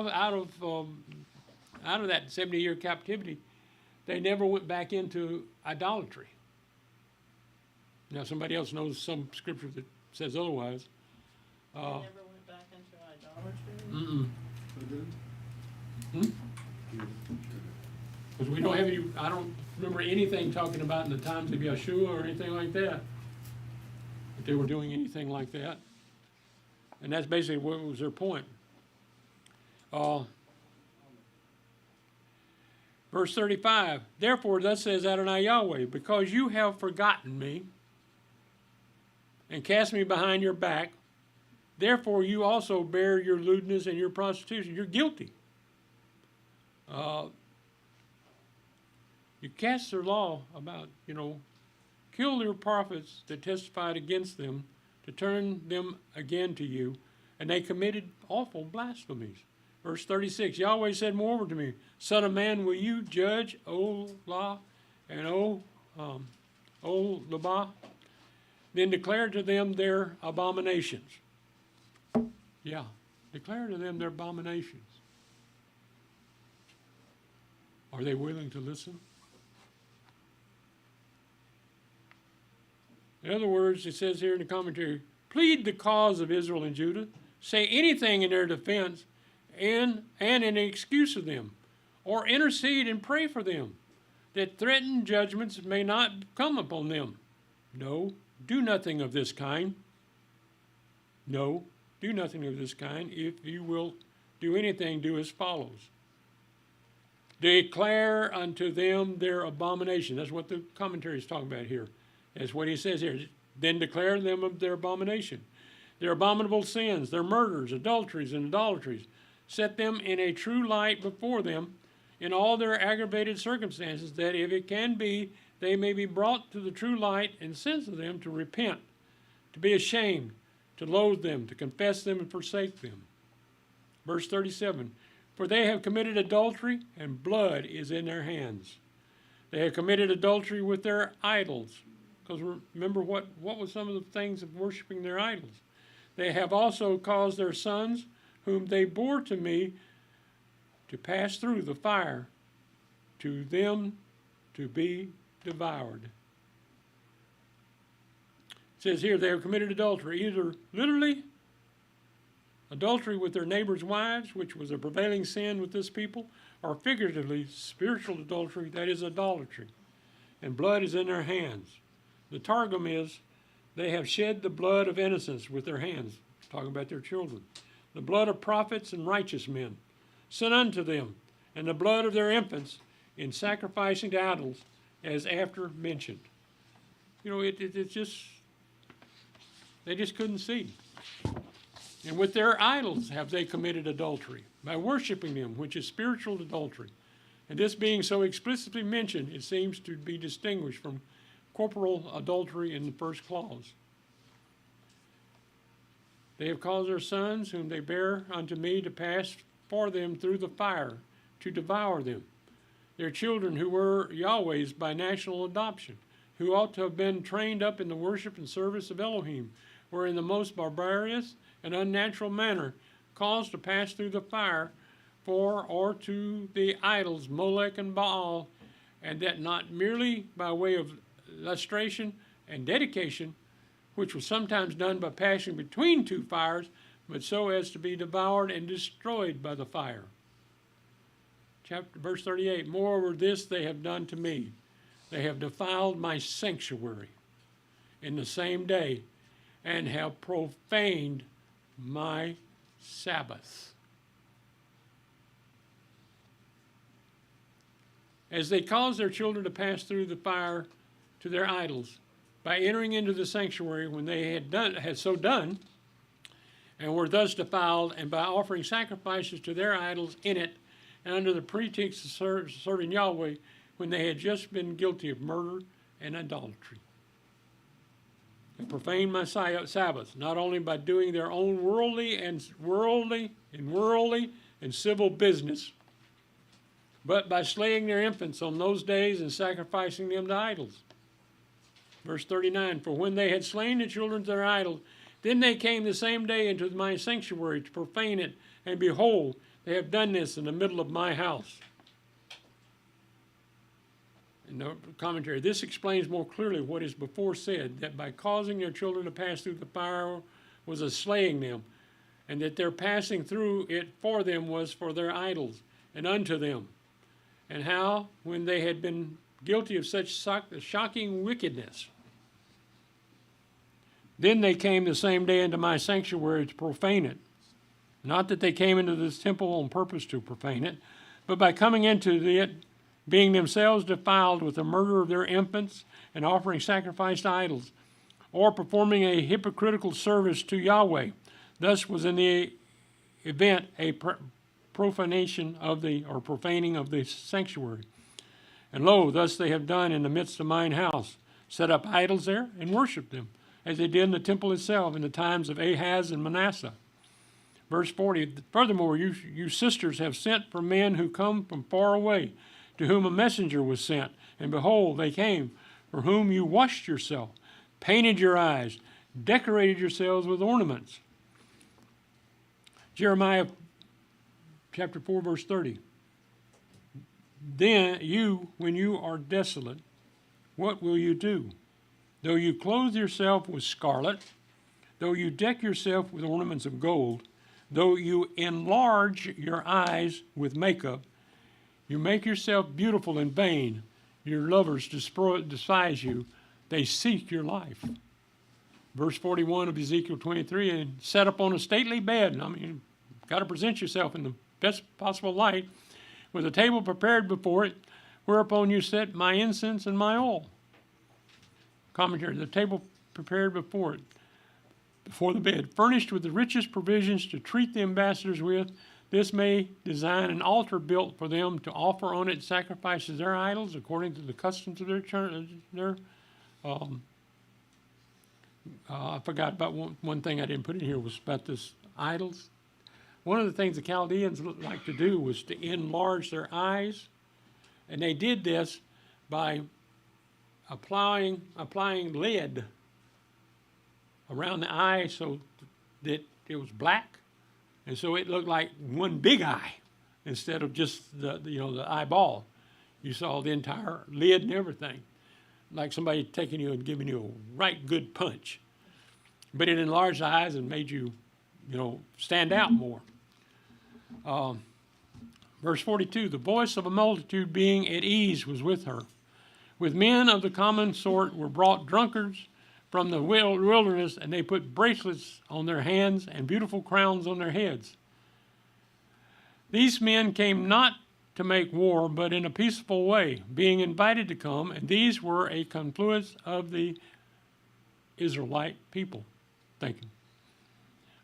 70-year captivity, they never went back into idolatry. Now somebody else knows some scripture that says otherwise. They never went back into idolatry? Because we don't have any, I don't remember anything talking about in the times of Yeshua or anything like that they were doing anything like that. And that's basically what was their point. Verse 35, therefore thus says Adonai Yahweh, because you have forgotten me and cast me behind your back, therefore you also bear your lewdness and your prostitution. You're guilty. You cast their law about, kill their prophets that testified against them to turn them again to you, and they committed awful blasphemies. Verse 36, Yahweh said moreover to me, Son of man, will you judge Olah and Olabah? Then declare to them their abominations. Yeah, declare to them their abominations. Are they willing to listen? In other words, it says here in the commentary, plead the cause of Israel and Judah, say anything in their defense and in excuse of them, or intercede and pray for them, that threatened judgments may not come upon them. No, do nothing of this kind. No, do nothing of this kind. If you will do anything, do as follows. Declare unto them their abomination. That's what the commentary is talking about here. That's what he says here. Then declare them of their abomination. Their abominable sins, their murders, adulteries, and idolatries. Set them in a true light before them in all their aggravated circumstances, that if it can be, they may be brought to the true light, and sense of them to repent, to be ashamed, to loathe them, to confess them and forsake them. Verse 37, for they have committed adultery, and blood is in their hands. They have committed adultery with their idols. Because remember what was some of the things of worshiping their idols? They have also caused their sons, whom they bore to me, to pass through the fire. To them to be devoured. It says here they have committed adultery, either literally adultery with their neighbors' wives, which was a prevailing sin with this people, or figuratively spiritual adultery, that is idolatry. And blood is in their hands. The Targum is, they have shed the blood of innocence with their hands, talking about their children. The blood of prophets and righteous men sent unto them, and the blood of their infants in sacrificing to idols, as after mentioned. You know, it's just, they just couldn't see. And with their idols have they committed adultery, by worshiping them, which is spiritual adultery. And this being so explicitly mentioned, it seems to be distinguished from corporal adultery in the first clause. They have caused their sons, whom they bear unto me, to pass for them through the fire, to devour them. Their children, who were Yahweh's by national adoption, who ought to have been trained up in the worship and service of Elohim, were in the most barbarous and unnatural manner caused to pass through the fire for or to the idols Molech and Baal, and that not merely by way of lustration and dedication, which was sometimes done by passing between two fires, but so as to be devoured and destroyed by the fire. Verse 38, moreover this they have done to me. They have defiled my sanctuary in the same day, and have profaned my Sabbath. As they caused their children to pass through the fire to their idols, by entering into the sanctuary when they had so done, and were thus defiled, and by offering sacrifices to their idols in it, and under the pretext of serving Yahweh, when they had just been guilty of murder and idolatry. And profaned my Sabbath, not only by doing their own worldly and civil business, but by slaying their infants on those days and sacrificing them to idols. Verse 39, for when they had slain the children of their idols, then they came the same day into my sanctuary to profane it, and behold, they have done this in the middle of my house. In the commentary, this explains more clearly what is before said, that by causing their children to pass through the fire was a slaying them, and that their passing through it for them was for their idols and unto them. And how, when they had been guilty of such shocking wickedness, then they came the same day into my sanctuary to profane it. Not that they came into this temple on purpose to profane it, but by coming into it, being themselves defiled with the murder of their infants and offering sacrifice to idols, or performing a hypocritical service to Yahweh. Thus was in the event a profaning of the sanctuary. And lo, thus they have done in the midst of mine house, set up idols there and worshipped them, as they did in the temple itself in the times of Ahaz and Manasseh. Verse 40, furthermore, you sisters have sent for men who come from far away, to whom a messenger was sent. And behold, they came, for whom you washed yourself, painted your eyes, decorated yourselves with ornaments. Jeremiah chapter 4, verse 30. Then you, when you are desolate, what will you do? Though you clothe yourself with scarlet, though you deck yourself with ornaments of gold, though you enlarge your eyes with makeup, you make yourself beautiful in vain. Your lovers despise you. They seek your life. Verse 41 of Ezekiel 23, and set up on a stately bed. I mean, you've got to present yourself in the best possible light, with a table prepared before it, whereupon you set my incense and my oil. Commentary, the table prepared before it, before the bed, furnished with the richest provisions to treat the ambassadors with. This may design an altar built for them to offer on it sacrifices their idols according to the customs of their church. I forgot about one thing I didn't put in here was about this idols. One of the things the Chaldeans like to do was to enlarge their eyes, and they did this by applying lead around the eye so that it was black. And so it looked like one big eye instead of just the eyeball. You saw the entire lid and everything, like somebody taking you and giving you a right good punch. But it enlarged the eyes and made you, stand out more. Verse 42, the voice of a multitude being at ease was with her. With men of the common sort were brought drunkards from the wilderness, and they put bracelets on their hands and beautiful crowns on their heads. These men came not to make war, but in a peaceful way, being invited to come, and these were a confluence of the Israelite people,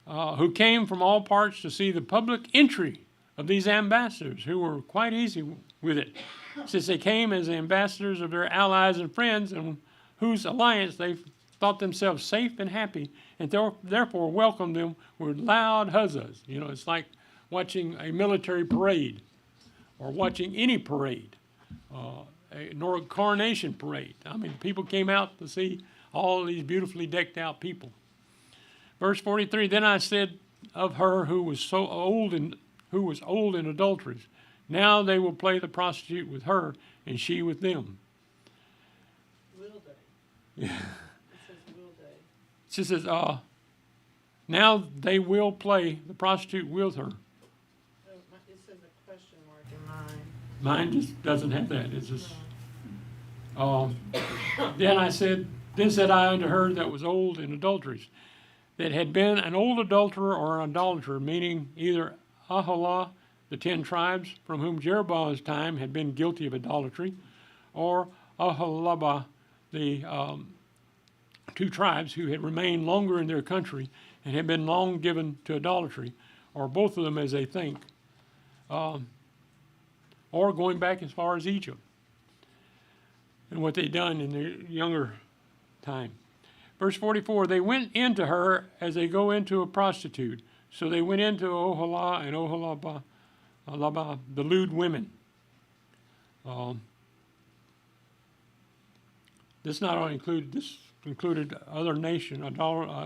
who came from all parts to see the public entry of these ambassadors, who were quite easy with it, since they came as ambassadors of their allies and friends, and whose alliance they thought themselves safe and happy, and therefore welcomed them with loud huzzas. It's like watching a military parade, or watching any parade, nor a coronation parade. I mean, people came out to see all these beautifully decked out people. Verse 43, then I said of her who was old in adulteries, now they will play the prostitute with her, and she with them. Will they? Yeah. It says will they. She says, now they will play the prostitute with her. It says a question mark in mine. Mine just doesn't have that. It's just, then said I unto her that was old in adulteries, that had been an old adulterer or an idolater, meaning either Olah, the 10 tribes, from whom Jeroboam's time had been guilty of idolatry, or Oholibah, the 2 tribes who had remained longer in their country and had been long given to idolatry, or both of them as they think, or going back as far as Egypt and what they'd done in their younger time. Verse 44, they went into her as they go into a prostitute. So they went into Olah and Oholibah, the lewd women. This included other nations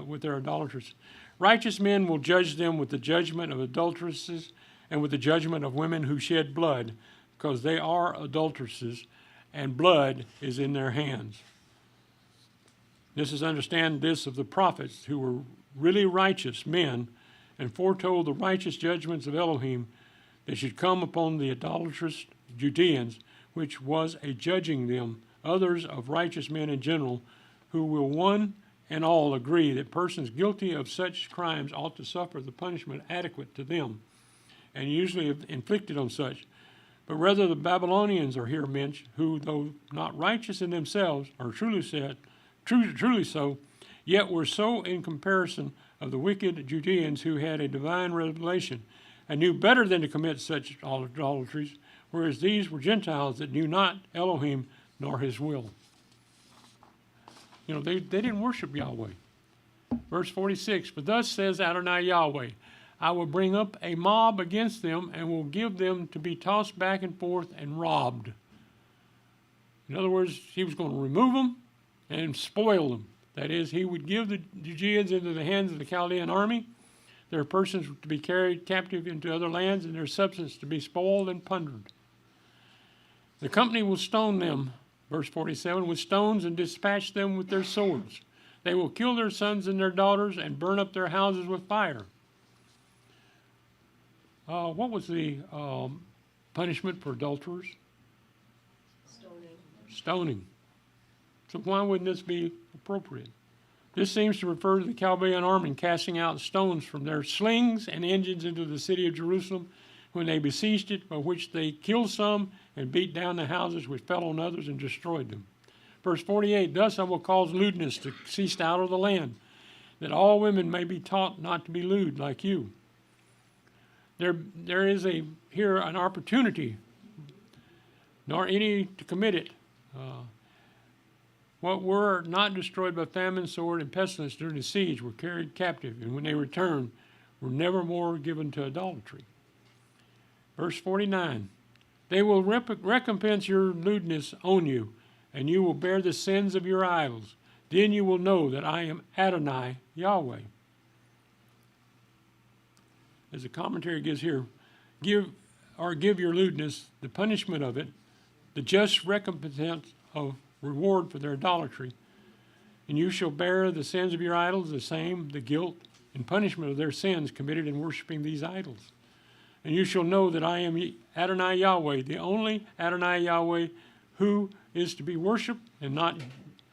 with their idolaters. Righteous men will judge them with the judgment of adulteresses and with the judgment of women who shed blood, because they are adulteresses, and blood is in their hands. This is understand this of the prophets, who were really righteous men, and foretold the righteous judgments of Elohim that should come upon the idolatrous Judeans, which was a judging them, others of righteous men in general, who will one and all agree that persons guilty of such crimes ought to suffer the punishment adequate to them, and usually inflicted on such. But rather the Babylonians are here mentioned, who, though not righteous in themselves, are truly so, yet were so in comparison of the wicked Judeans who had a divine revelation and knew better than to commit such idolatries, whereas these were Gentiles that knew not Elohim nor his will. They didn't worship Yahweh. Verse 46, but thus says Adonai Yahweh, I will bring up a mob against them and will give them to be tossed back and forth and robbed. In other words, he was going to remove them and spoil them. That is, he would give the Judeans into the hands of the Chaldean army, their persons to be carried captive into other lands, and their substance to be spoiled and plundered. The company will stone them, verse 47, with stones and dispatch them with their swords. They will kill their sons and their daughters and burn up their houses with fire. What was the punishment for adulterers? Stoning. So why wouldn't this be appropriate? This seems to refer to the Chaldean army casting out stones from their slings and engines into the city of Jerusalem when they besieged it, by which they killed some and beat down the houses which fell on others and destroyed them. Verse 48, thus I will cause lewdness to cease out of the land, that all women may be taught not to be lewd like you. There is here an opportunity, nor any to commit it. What were not destroyed by famine, sword, and pestilence during the siege were carried captive, and when they returned, were never more given to idolatry. Verse 49, they will recompense your lewdness on you, and you will bear the sins of your idols. Then you will know that I am Adonai Yahweh. As the commentary gives here, give your lewdness, the punishment of it, the just recompense of reward for their idolatry. And you shall bear the sins of your idols, the same, the guilt and punishment of their sins committed in worshiping these idols. And you shall know that I am Adonai Yahweh, the only Adonai Yahweh who is to be worshipped and not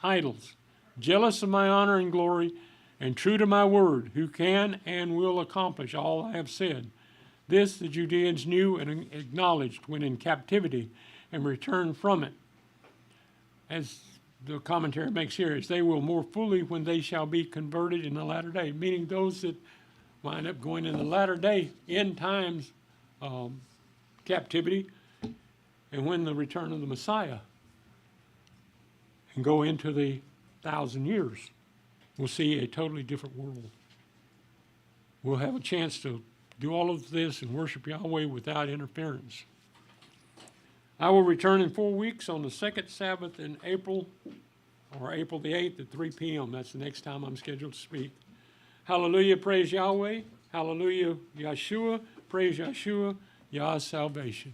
idols, jealous of my honor and glory, and true to my word, who can and will accomplish all I have said. This the Judeans knew and acknowledged when in captivity and returned from it. As the commentary makes here, is they will more fully when they shall be converted in the latter day, meaning those that wind up going in the latter day, end times captivity, and when the return of the Messiah, and go into the 1,000 years, we'll see a totally different world. We'll have a chance to do all of this and worship Yahweh without interference. I will return in 4 weeks on the second Sabbath in April, or April the 8th at 3 p.m. That's the next time I'm scheduled to speak. Hallelujah, praise Yahweh. Hallelujah, Yeshua, praise Yeshua, Yah's salvation.